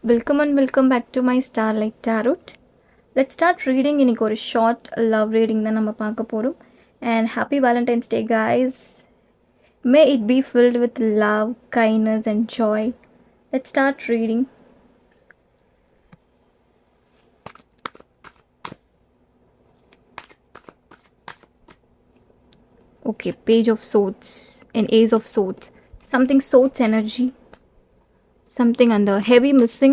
Welcome and welcome back to my Starlight Tarot. Let's start reading. இன்னைக்கு ஒரு short love reading தான் நம்ம பார்க்க போகிறோம். And happy Valentine's Day, guys. May it be filled with love, kindness and joy. Let's start reading. Okay, Page of Swords and Ace of Swords. Something swords energy. Something under heavy missing.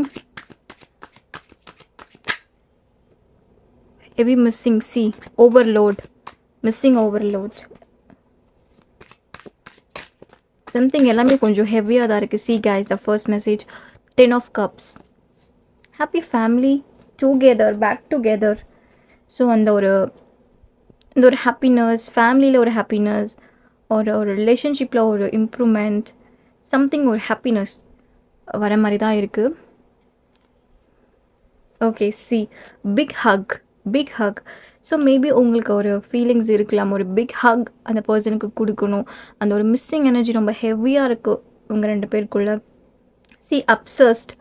Heavy missing, see, overload, missing overload. Something எல்லாமே கொஞ்சம் ஹெவியாக தான் இருக்குது. See guys, the first message, 10 of cups. Happy family, together, back together. So அந்த ஒரு happiness, ஃபேமிலியில் ஒரு happiness, ஒரு ரிலேஷன்ஷிப்பில் ஒரு இம்ப்ரூவ்மெண்ட், சம்திங் ஒரு ஹாப்பினஸ் வர மாதிரி தான் இருக்குது. Okay, see, big hug. So maybe உங்களுக்கு ஒரு ஃபீலிங்ஸ் இருக்கலாம், ஒரு பிக் ஹக் அந்த பர்சனுக்கு கொடுக்கணும். அந்த ஒரு மிஸ்ஸிங் எனர்ஜி ரொம்ப ஹெவியாக இருக்குது உங்கள் ரெண்டு பேருக்குள்ளே. C, obsessed.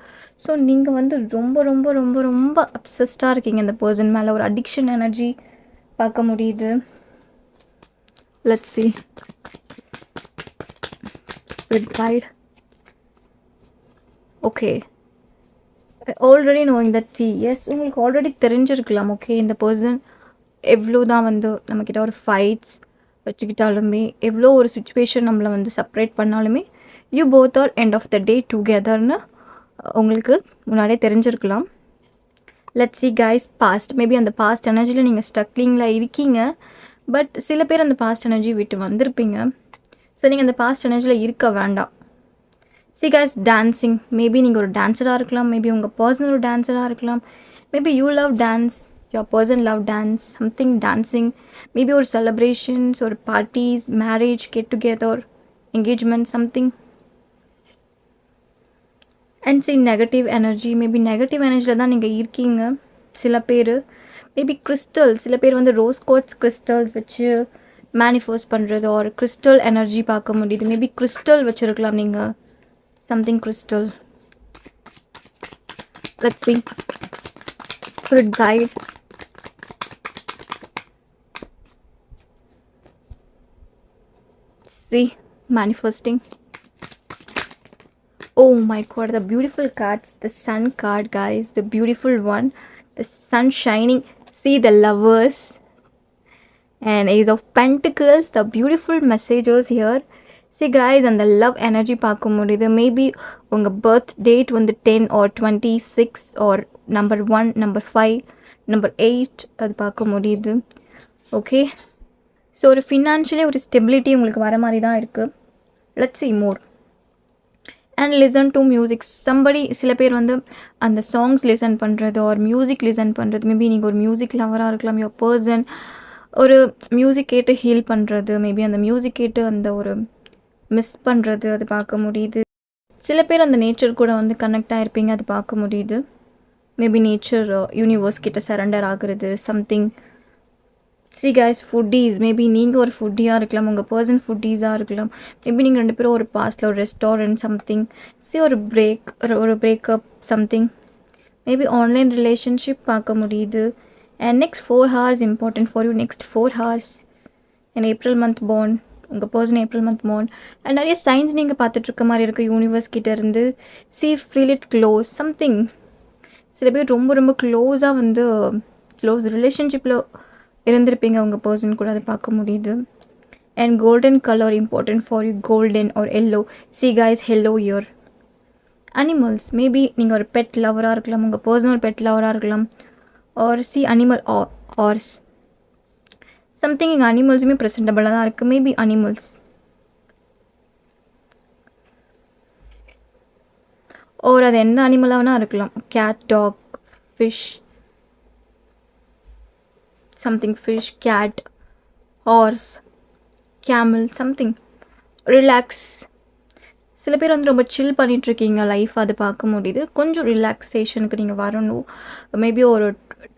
ஸோ நீங்கள் வந்து ரொம்ப ரொம்ப ரொம்ப ரொம்ப அப்சஸ்டாக இருக்கீங்க இந்த பர்சன் மேலே. ஒரு அடிக்ஷன் எனர்ஜி பார்க்க முடியுது. Let's see with guide. Okay, already knowing that see, yes, உங்களுக்கு ஆல்ரெடி தெரிஞ்சிருக்கலாம். ஓகே, இந்த பர்சன் எவ்வளோ தான் வந்து நம்மக்கிட்ட ஒரு ஃபைட்ஸ் வச்சுக்கிட்டாலுமே, எவ்வளோ ஒரு சுச்சுவேஷன் நம்மளை வந்து செப்ரேட் பண்ணாலுமே, you both are end of the day டுகெதர்னு உங்களுக்கு முன்னாடியே தெரிஞ்சிருக்கலாம். Let's see guys, past. Maybe அந்த பாஸ்ட் எனர்ஜியில் நீங்கள் ஸ்ட்ரக்லிங்கில் இருக்கீங்க. பட் சில பேர் அந்த பாஸ்ட் எனர்ஜி விட்டு வந்திருப்பீங்க. ஸோ நீங்கள் அந்த பாஸ்ட் எனர்ஜியில் இருக்க வேண்டாம். C guys, dancing. மேபி நீங்கள் ஒரு டான்ஸராக இருக்கலாம், மேபி உங்கள் பர்சன் ஒரு டான்ஸராக இருக்கலாம். Maybe you love dance, your person love dance, something dancing. Maybe ஒரு செலிப்ரேஷன்ஸ், ஒரு parties, marriage, get together, engagement, something. And see, negative energy. Maybe negative எனர்ஜியில் தான் நீங்கள் இருக்கீங்க சில பேர். மேபி கிறிஸ்டல், சில பேர் வந்து ரோஸ் கோட்ஸ் கிறிஸ்டல்ஸ் வச்சு மேனிஃபெஸ்ட் பண்ணுறது, ஒரு கிறிஸ்டல் எனர்ஜி பார்க்க முடியுது. மேபி கிறிஸ்டல் வச்சுருக்கலாம் நீங்கள், something crystal. Let's see. Spirit guide. See, manifesting. Oh my god, the beautiful cards. The sun card, guys, the beautiful one. The sun shining. See the lovers. And Ace of Pentacles, the beautiful messages here. See guys, அந்த love energy பார்க்க முடியுது. Maybe உங்கள் birth date வந்து 10 or 26 or number 1, number 5, number 8 அது பார்க்க முடியுது. Okay, so ஒரு financially ஒரு ஸ்டெபிலிட்டி உங்களுக்கு வர மாதிரி தான் இருக்குது. Let's see more. And listen to music. Somebody, சில பேர் வந்து அந்த சாங்ஸ் லிசன் பண்ணுறது ஒரு மியூசிக் லிசன் பண்ணுறது. மேபி நீங்கள் ஒரு மியூசிக் லவராக இருக்கலாம். யுவர் பர்சன் ஒரு மியூசிக் கேட்டு ஹீல் பண்ணுறது. மேபி அந்த மியூசிக் கேட்டு அந்த ஒரு மிஸ் பண்ணுறது, அது பார்க்க முடியுது. சில பேர் அந்த நேச்சர் கூட வந்து கனெக்ட் ஆகிருப்பீங்க, அது பார்க்க முடியுது. மேபி நேச்சர் யூனிவர்ஸ் கிட்ட சரண்டர் ஆகுறது, something. C guys, foodies. Maybe நீங்கள் ஒரு ஃபுட்டியாக இருக்கலாம், உங்கள் பர்சன் ஃபுட்டீஸாக இருக்கலாம். மேபி நீங்கள் ரெண்டு பேரும் ஒரு பாஸ்டில் ஒரு ரெஸ்டாரண்ட், சம்திங். சி, ஒரு breakup, something. Maybe online relationship பார்க்க முடியுது. And next 4 hours important for you. Next 4 hours in April month born. உங்கள் person April month born. And நிறைய சைன்ஸ் நீங்கள் பார்த்துட்ருக்க மாதிரி இருக்குது யூனிவர்ஸ் கிட்டேருந்து. C, feel it close, something. சில பேர் ரொம்ப ரொம்ப க்ளோஸாக வந்து க்ளோஸ் ரிலேஷன்ஷிப்பில் இருந்திருப்பீங்க உங்கள் பர்சன் கூட, அதை பார்க்க முடியுது. And golden colour important for you, golden R yellow. C guys, yellow year. Animals. Maybe நீங்கள் ஒரு பெட் லவராக இருக்கலாம், உங்கள் பர்சன் ஒரு பெட் லவராக இருக்கலாம். Or see, animal or something. இங்கே அனிமல்ஸுமே ப்ரெசென்டபிளாக தான் இருக்குது. மேபி அனிமல்ஸ் ஓர் அது எந்த அனிமலாகனா இருக்கலாம். Cat, dog, fish, something. Fish, cat, horse, camel, something. Relax. சில பேர் வந்து ரொம்ப சில் பண்ணிகிட்ருக்கீங்க லைஃப், அது பார்க்க முடியுது. கொஞ்சம் ரிலாக்ஸேஷனுக்கு நீங்கள் வரணும். மேபி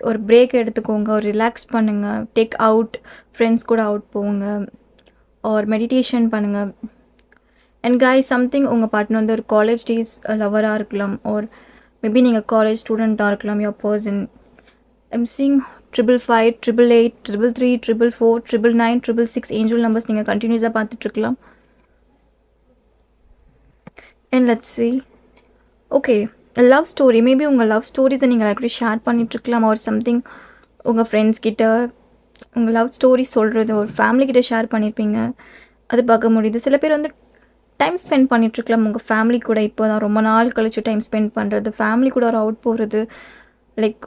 ஒரு பிரேக் எடுத்துக்கோங்க, ஒரு ரிலாக்ஸ் பண்ணுங்கள். டேக் அவுட், ஃப்ரெண்ட்ஸ் கூட அவுட் போங்க, ஒரு மெடிடேஷன் பண்ணுங்கள். அண்ட் காய்ஸ், சம்திங் உங்கள் பார்ட்னர் வந்து ஒரு காலேஜ் டேஸ் லவராக இருக்கலாம், ஒரு மேபி நீங்கள் காலேஜ் ஸ்டூடெண்ட்டாக இருக்கலாம் your person. I'm seeing 555, 888, 333, 444, 999, 666 angel numbers நீங்கள் கண்டினியூஸாக பார்த்துட்ருக்கலாம். And let's see. Okay, love story. Maybe உங்கள் லவ் ஸ்டோரிஸை நீங்கள் எல்லாருக்கூட ஷேர் பண்ணிகிட்ருக்கலாம். ஒரு சம்திங் உங்கள் ஃப்ரெண்ட்ஸ் கிட்ட உங்கள் லவ் ஸ்டோரி சொல்கிறது ஒரு ஃபேமிலிக்கிட்ட ஷேர் பண்ணியிருப்பீங்க, அது பார்க்க முடியுது. சில பேர் வந்து டைம் ஸ்பெண்ட் பண்ணிகிட்ருக்கலாம் உங்கள் ஃபேமிலி கூட. இப்போ தான் ரொம்ப நாள் கழிச்சு டைம் ஸ்பெண்ட் பண்ணுறது, ஃபேமிலி கூட ஒரு அவுட் போகிறது. லைக்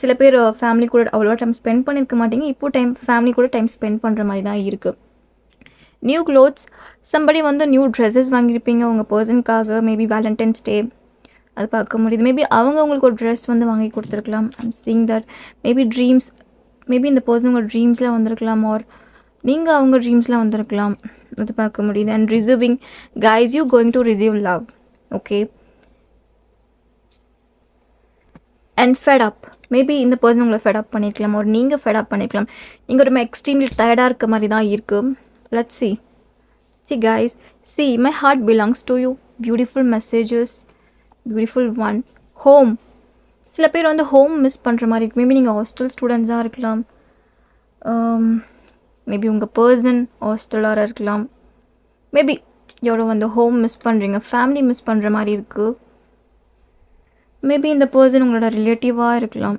சில பேர் ஃபேமிலி கூட அவ்வளோவா டைம் ஸ்பெண்ட் பண்ணியிருக்க மாட்டீங்க, இப்போது ஃபேமிலி கூட டைம் ஸ்பெண்ட் பண்ணுற மாதிரி தான் இருக்குது. நியூ க்ளோத்ஸ், சம்படி வந்து நியூ ட்ரெஸ்ஸஸ் வாங்கியிருப்பீங்க உங்கள் பர்சனுக்காக. மேபி வேலண்டைன்ஸ் டே, அது பார்க்க முடியுது. மேபி அவங்க உங்களுக்கு ஒரு ட்ரெஸ் வந்து வாங்கி கொடுத்துருக்கலாம். I'm seeing that. Maybe dreams, maybe இந்த பர்சன் உங்கள் ட்ரீம்ஸில் வந்திருக்கலாம், ஆர் நீங்கள் அவங்க ட்ரீம்ஸில் வந்திருக்கலாம், அது பார்க்க முடியுது. And receiving guys, you going to receive love. Okay. And fed up, maybe இந்த பர்சன் உங்களை ஃபெட் அப் பண்ணியிருக்கலாம், ஒரு நீங்கள் ஃபெட் அப் பண்ணியிருக்கலாம். நீங்கள் ரொம்ப எக்ஸ்ட்ரீம்லி டயர்டாக இருக்க மாதிரி தான் இருக்குது. Let's see guys, see my heart belongs to you. Beautiful messages, beautiful one. Home, சில பேர் வந்து ஹோம் மிஸ் பண்ணுற மாதிரி இருக்கு. மேபி நீங்கள் ஹாஸ்டல் ஸ்டூடெண்ட்ஸாக இருக்கலாம், மேபி உங்கள் பர்சன் ஹாஸ்டலாக இருக்கலாம். மேபி எவ்வளோ வந்து ஹோம் மிஸ் பண்ணுறீங்க, ஃபேமிலி மிஸ் பண்ணுற மாதிரி இருக்குது. மேபி இந்த பர்சன் உங்களோட ரிலேட்டிவாக இருக்கலாம்.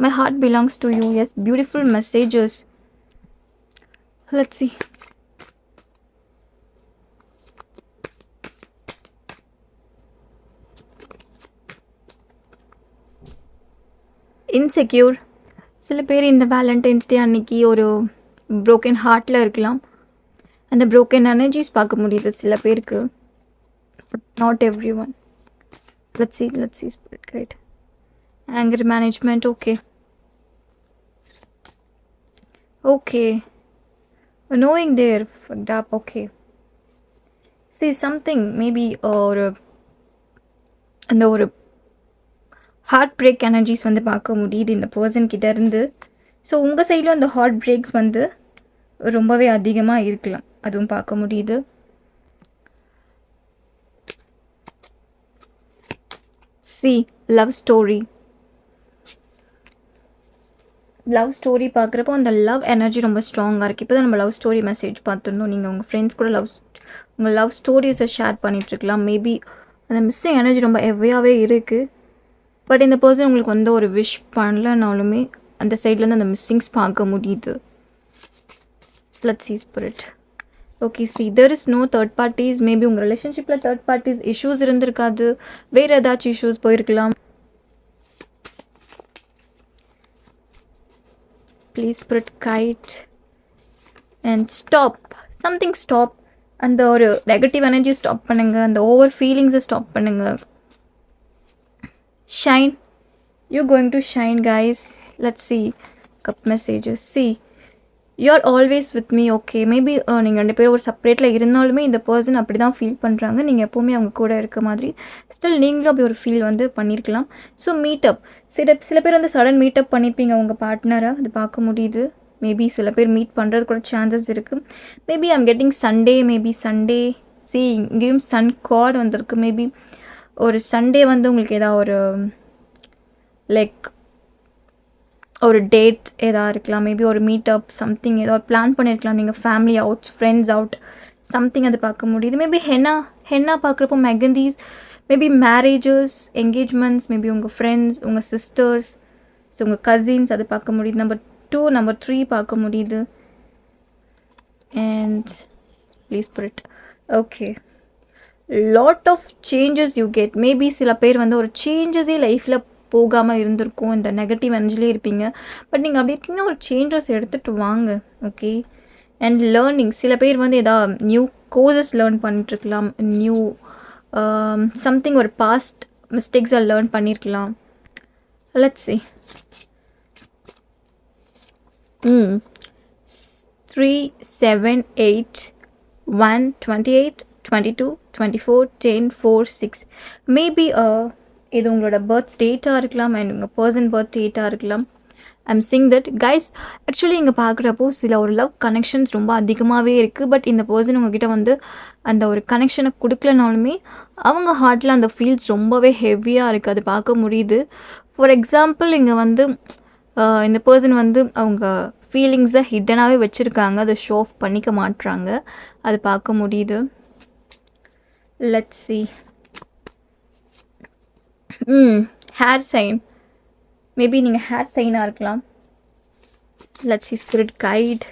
My heart belongs to you. Yes, beautiful messages. Let's see. Insecure, சில பேர் இந்த வேலண்டைன்ஸ் டே அன்னைக்கு ஒரு ப்ரோக்கன் ஹார்ட்டில் இருக்கலாம். அந்த ப்ரோக்கன் எனர்ஜிஸ் பார்க்க முடியுது சில பேருக்கு, not every one. let's see spirit guide. Anger management, okay, knowing they're fucked up. Okay, see something maybe ஒரு அந்த ஒரு ஹார்ட் பிரேக் எனர்ஜிஸ் வந்து பார்க்க முடியுது இந்த பர்சன் கிட்ட இருந்து. ஸோ உங்கள் சைடில் அந்த ஹார்ட் பிரேக்ஸ் வந்து ரொம்பவே அதிகமாக இருக்கலாம், அதுவும் பார்க்க முடியுது. see love story. Love story பார்க்குறப்போ அந்த லவ் எனர்ஜி ரொம்ப ஸ்ட்ராங்காக இருக்குது. இப்போ தான் நம்ம லவ் ஸ்டோரி மெசேஜ் பார்த்துருந்தோம். நீங்கள் உங்கள் ஃப்ரெண்ட்ஸ் கூட உங்கள் லவ் ஸ்டோரிஸை ஷேர் பண்ணிகிட்ருக்கலாம். மேபி அந்த மிஸ்ஸிங் எனர்ஜி ரொம்ப ஹெவியாகவே இருக்குது. பட் இந்த பர்சன் உங்களுக்கு வந்து ஒரு விஷ் பண்ணலனாலுமே அந்த சைட்லேருந்து அந்த மிஸ்ஸிங்ஸ் பார்க்க முடியுது. Let's see spirit. Okay, see there is no third parties. Maybe உங்கள் ரிலேஷன்ஷிப்பில் தேர்ட் பார்ட்டிஸ் இஷ்யூஸ் இருந்திருக்காது, வேறு ஏதாச்சும் இஷ்யூஸ் போயிருக்கலாம். Please spirit guide and stop something. stop அந்த ஒரு நெகட்டிவ் எனர்ஜி ஸ்டாப் பண்ணுங்கள், அந்த ஓவர் ஃபீலிங்ஸை ஸ்டாப் பண்ணுங்கள். shine, you're going to shine guys. let's see cup messages. see you're always with me. okay, maybe நீங்கள் ரெண்டு பேரும் ஒரு செப்பரேட்டில் இருந்தாலுமே இந்த பர்சன் அப்படி தான் ஃபீல் பண்ணுறாங்க, நீங்கள் எப்போவுமே அவங்க கூட இருக்க மாதிரி. ஸ்டில் நீங்களும் அப்படி ஒரு ஃபீல் வந்து பண்ணியிருக்கலாம். ஸோ மீட்டப், சில பேர் வந்து சடன் மீட்டப் பண்ணியிருப்பீங்க உங்கள் பார்ட்னரை, அது பார்க்க முடியுது. மேபி சில பேர் மீட் பண்ணுறது கூட சான்சஸ் இருக்குது. Maybe I'm getting Sunday, maybe Sunday. see இங்கேயும் சன் கார்டு வந்திருக்கு. மேபி ஒரு சண்டே வந்து உங்களுக்கு ஏதாவது ஒரு லைக் ஒரு டேட் ஏதாவது இருக்கலாம். மேபி ஒரு மீட்டப் சம்திங் ஏதோ ஒரு பிளான் பண்ணியிருக்கலாம் நீங்கள், family out, friends out, something அது பார்க்க முடியுது. மேபி ஹென்னா பார்க்குறப்போ mehndis, maybe marriages, engagements, maybe உங்கள் ஃப்ரெண்ட்ஸ், உங்கள் சிஸ்டர்ஸ், ஸோ உங்கள் கசின்ஸ், அது பார்க்க முடியுது. நம்பர் 2, நம்பர் 3 பார்க்க முடியுது. And please put okay, lot of changes you get. Maybe சில பேர் வந்து ஒரு சேஞ்சஸே லைஃப்பில் போகாமல் இருந்திருக்கும், இந்த நெகட்டிவ் எனர்ஜிலே இருப்பீங்க. பட் நீங்கள் அப்படி இருக்கீங்கன்னா ஒரு சேஞ்சஸ் எடுத்துகிட்டு வாங்க. ஓகே. அண்ட் லேர்னிங், சில பேர் வந்து எதாவது நியூ கோர்சஸ் லேர்ன் பண்ணிட்டுருக்கலாம், நியூ சம்திங் ஒரு பாஸ்ட் மிஸ்டேக்ஸை லேர்ன் பண்ணியிருக்கலாம். Let's see. 3, 7, 8, 1, 28, 22, 24, 10, 4, 6. மேபி இது உங்களோட பர்த் டேட்டாக இருக்கலாம் அண்ட் உங்கள் பர்சன் பர்த் டேட்டாக இருக்கலாம். I'm seeing that guys. Actually இங்கே பார்க்குறப்போ சில ஒரு லவ் கனெக்ஷன்ஸ் ரொம்ப அதிகமாகவே இருக்குது. பட் இந்த பர்சன் உங்ககிட்ட வந்து அந்த ஒரு கனெக்ஷனை கொடுக்கலனாலுமே அவங்க ஹார்ட்டில் அந்த ஃபீல்ஸ் ரொம்பவே ஹெவியாக இருக்குது. அது பார்க்க முடியுது. ஃபார் எக்ஸாம்பிள் இங்கே வந்து இந்த பர்சன் வந்து அவங்க ஃபீலிங்ஸை ஹிட்டனாகவே வச்சுருக்காங்க. அதை ஷோ ஆஃப் பண்ணிக்க மாட்டுறாங்க. அது பார்க்க முடியுது. Let's see. Air sign. Maybe நீங்கள் ஹேர் சைனாக இருக்கலாம். Let's see spirit guide.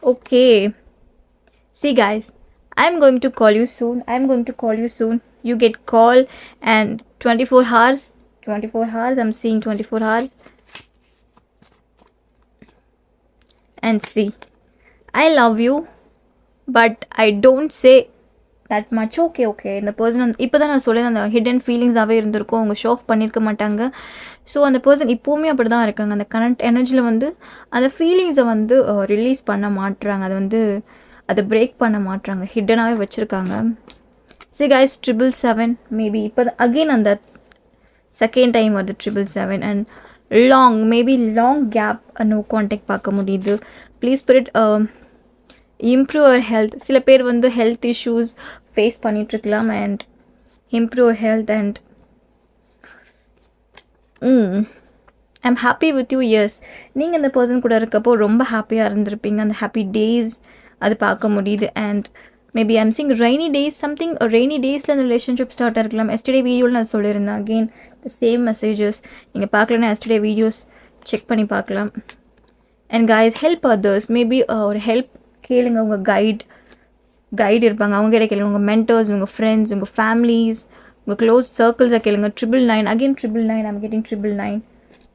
Okay. See guys, I'm going to call you soon. You get call and 24 hours. I'm seeing 24 hours. And see, I love you, but I don't say that much. Okay. இந்த person இப்போ தான் நான் சொல்லேன், அந்த hidden ஃபீலிங்ஸாகவே இருந்திருக்கும். அவங்க show of பண்ணியிருக்க மாட்டாங்க. ஸோ அந்த பர்சன் இப்போவுமே அப்படி தான் இருக்காங்க. அந்த கரண்ட் எனர்ஜியில் வந்து அந்த ஃபீலிங்ஸை வந்து ரிலீஸ் பண்ண மாட்டுறாங்க. அதை பிரேக் பண்ண மாட்டுறாங்க. ஹிடனாகவே வச்சுருக்காங்க. See guys, 777 மேபி இப்போ அகெயின் அந்த செகண்ட் டைம் வருது 777 and long gap no contact பார்க்க முடியுது. Please spirit improve our health. சில பேர் வந்து ஹெல்த் இஷ்யூஸ் ஃபேஸ் பண்ணிகிட்ருக்கலாம் and improve health and I'm happy with you. Yes, நீங்கள் இந்த பர்சன் கூட இருக்கப்போ ரொம்ப ஹாப்பியாக இருந்திருப்பீங்க. அந்த ஹாப்பி டேஸ் அது பார்க்க முடியுது. And maybe I'm seeing rainy days. Something rainy டேஸில் அந்த ரிலேஷன்ஷிப் ஸ்டார்ட் ஆகிருக்கலாம். எஸ்டர்டே வீடியோவில் நான் சொல்லியிருந்தேன். Again the same messages. நீங்கள் பார்க்கலன்னா எஸ்டர்டே வீடியோஸ் செக் பண்ணி பார்க்கலாம். And guys, help others. Maybe ஒரு ஹெல்ப் கேளுங்க. உங்கள் கைடு இருப்பாங்க, அவங்ககிட்ட கேளுங்க. உங்கள் மென்டர்ஸ், உங்கள் ஃப்ரெண்ட்ஸ், உங்கள் ஃபேமிலிஸ், உங்கள் க்ளோஸ் சர்க்கிள்ஸை கேளுங்க. 999 again 999. I'm getting 999.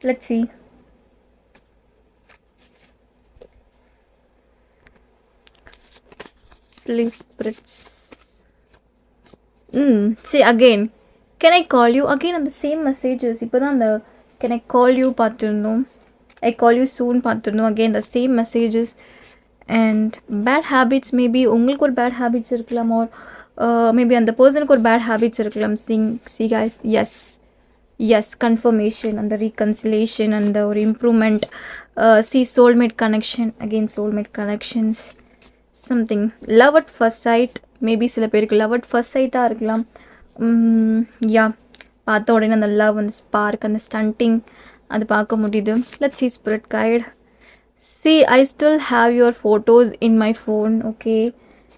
Let's see. Please spirits. See again, can I call you? Again on the same messages. இப்போ தான் அந்த can I call you பார்த்துருந்தோம். I call you soon பார்த்துருந்தோம். Again the same messages. And bad habits, maybe உங்களுக்கு ஒரு bad habits இருக்கலாம், or maybe அந்த பர்சனுக்கு ஒரு bad habits இருக்கலாம். See guys, yes, confirmation and the reconciliation and the improvement. See soulmate connection. Again soulmate connections. Something love at first sight. Maybe சில பேருக்கு love at first சைட்டாக இருக்கலாம். பார்த்த உடனே அந்த லவ், அந்த ஸ்பார்க், அந்த ஸ்டண்டிங் அது பார்க்க முடியுது. Let's see spirit guide. See, I still have your photos in my phone. Okay,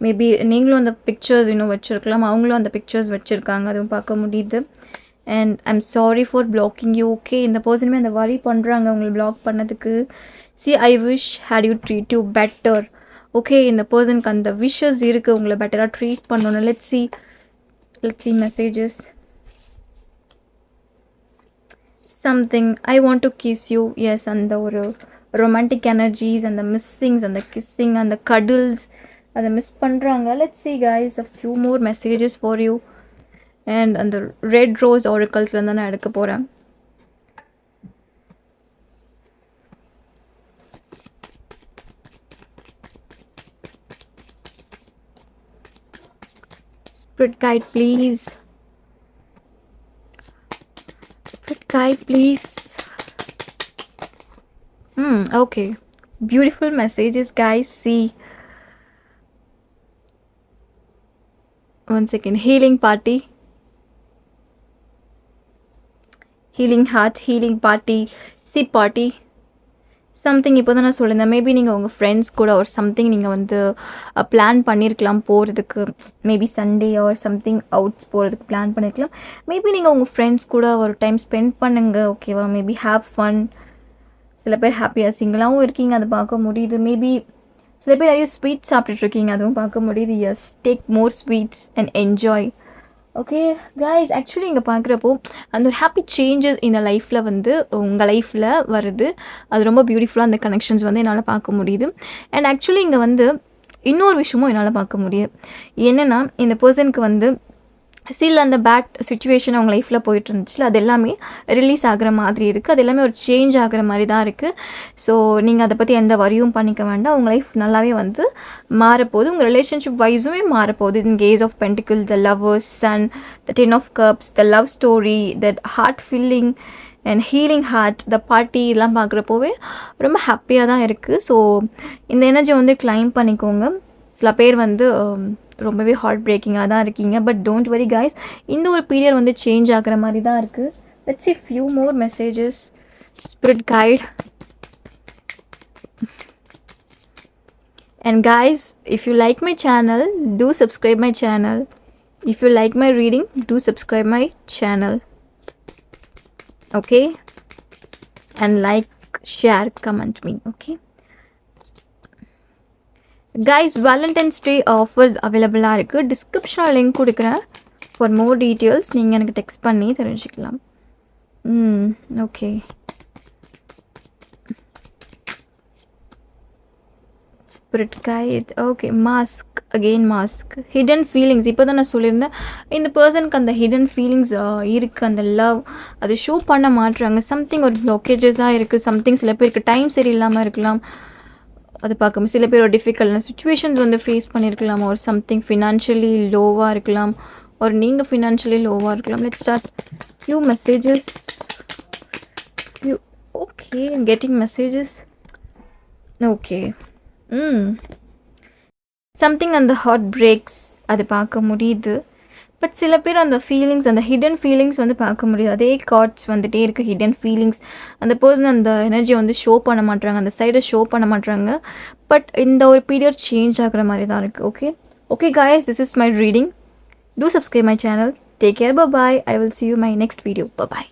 maybe நீங்களும் அந்த பிக்சர்ஸ் இன்னும் வச்சுருக்கலாம், அவங்களும் அந்த பிக்சர்ஸ் வச்சுருக்காங்க. அதுவும் பார்க்க முடியுது. And I'm sorry for blocking you. Okay, இந்த பர்சனுமே அந்த வரி பண்ணுறாங்க உங்களை பிளாக் பண்ணதுக்கு. See, I wish had you treat you better. Okay, இந்த பர்சனுக்கு அந்த விஷஸ் இருக்குது, உங்களை பெட்டராக ட்ரீட் பண்ணணும். Let's see messages. Something, I want to kiss you. Yes, அந்த ஒரு ரொமான்டிக் எனர்ஜிஸ், அந்த மிஸ்ஸிங்ஸ், அந்த கிஸ்ஸிங், அந்த கடல்ஸ் அதை மிஸ் பண்ணுறாங்க. Let's see guys, a few more messages for you. And அந்த ரெட் ரோஸ் ஆரக்கல்ஸில் தான் நான் எடுக்க போகிறேன். Spirit guide, please. Spirit guide, please. Okay. Beautiful messages, guys. See. One second. Healing party. Healing heart. Healing party. See party. Something இப்போ தான் நான் சொல்லியிருந்தேன். Maybe நீங்கள் உங்கள் ஃப்ரெண்ட்ஸ் கூட ஒரு சம்திங் நீங்கள் வந்து பிளான் பண்ணியிருக்கலாம் போகிறதுக்கு. Maybe Sunday or something outs போகிறதுக்கு பிளான் பண்ணியிருக்கலாம். மேபி நீங்கள் உங்கள் ஃப்ரெண்ட்ஸ் கூட ஒரு டைம் ஸ்பெண்ட் பண்ணுங்கள். ஓகேவா? Maybe have fun. சில பேர் ஹாப்பியாக சிங்கிளாகவும் இருக்கீங்க, அதை பார்க்க முடியுது. மேபி சில பேர் நிறைய ஸ்வீட்ஸ் சாப்பிட்டுட்ருக்கீங்க, அதுவும் பார்க்க முடியுது. Yes, take more sweets and enjoy. Okay guys, actually இங்கே பார்க்குறப்போ அந்த ஒரு ஹாப்பி சேஞ்சஸ் இந்த லைஃப்பில் வந்து உங்கள் லைஃப்பில் வருது. அது ரொம்ப பியூட்டிஃபுல்லாக அந்த கனெக்ஷன்ஸ் வந்து என்னால் பார்க்க முடியுது. அண்ட் ஆக்சுவலி இங்கே வந்து இன்னொரு விஷயமும் என்னால் பார்க்க முடியுது. என்னென்னா, இந்த பர்சனுக்கு வந்து சில அந்த பேட் சுச்சுவேஷன் அவங்க லைஃப்பில் போயிட்டு இருந்துச்சுல, அது எல்லாமே ரிலீஸ் ஆகிற மாதிரி இருக்குது. அது எல்லாமே ஒரு சேஞ்ச் ஆகிற மாதிரி தான் இருக்குது. ஸோ நீங்கள் அதை பற்றி எந்த வரியும் பண்ணிக்க வேண்டாம். உங்கள் லைஃப் நல்லாவே வந்து மாறப்போகுது. உங்கள் ரிலேஷன்ஷிப் வைஸுமே மாறப்போகுது. In case of pentacle, the lovers and the 10 of cups, the love story, that heart feeling and healing heart the party இதெல்லாம் பார்க்குறப்போவே ரொம்ப ஹாப்பியாக தான் இருக்குது. ஸோ இந்த எனர்ஜி வந்து கிளைம் பண்ணிக்கோங்க. சில பேர் வந்து ரொம்பவே ஹார்ட் பிரேக்கிங்காக தான் இருக்கீங்க. பட் டோன்ட் வரி கைஸ், இந்த ஒரு பீரியட் வந்து சேஞ்ச் ஆகிற மாதிரி தான் இருக்குது. Let's see few more messages. Spirit guide. And guys, if you like my channel, do subscribe my channel. If you like my reading, do subscribe my channel. Okay? And like, share, comment me. Okay? Guys, Valentine's Day offers available ஆ இருக்கு. டிஸ்கிரிப்ஷனில் link கொடுக்குறேன். For more details நீங்கள் எனக்கு text பண்ணி தெரிஞ்சுக்கலாம். Okay. Spirit guide. Okay, mask again mask. Hidden feelings. இப்போ தான் நான் சொல்லியிருந்தேன், இந்த பர்சனுக்கு அந்த ஹிடன் ஃபீலிங்ஸ் இருக்குது. அந்த லவ் அது ஷோ பண்ண மாட்டுறாங்க. சம்திங் ஒரு பிளாக்கேஜஸாக இருக்குது. சம்திங் சில பேருக்கு டைம் சரியில்லாமல் இருக்கலாம். அது பார்க்கும்போது சில பேர் ஒரு டிஃபிகல்ட்டான சுச்சுவேஷன்ஸ் வந்து ஃபேஸ் பண்ணியிருக்கலாம். ஒரு சம்திங் ஃபினான்ஷியலி லோவாக இருக்கலாம். ஒரு நீங்கள் ஃபினான்ஷியலி லோவாக இருக்கலாம். Let's start few messages. Okay, getting messages. Okay. Something அந்த ஹார்ட் பிரேக்ஸ் அது பார்க்க முடியுது. பட் சில பேர் அந்த ஃபீலிங்ஸ், அந்த ஹிடன் ஃபீலிங்ஸ் வந்து பார்க்க முடியுது. அதே கார்ட்ஸ் வந்துகிட்டே இருக்குது. ஹிடன் ஃபீலிங்ஸ், அந்த பர்சன் அந்த எனர்ஜியை வந்து ஷோ பண்ண மாட்டாங்க, அந்த சைடை ஷோ பண்ண மாட்டாங்க. பட் இந்த ஒரு பீரியட் சேஞ்ச் ஆகிற மாதிரி தான் இருக்குது. Okay okay guys, this is my reading. Do subscribe my channel. Take care. Bye bye. I will see you in my next video. Bye bye.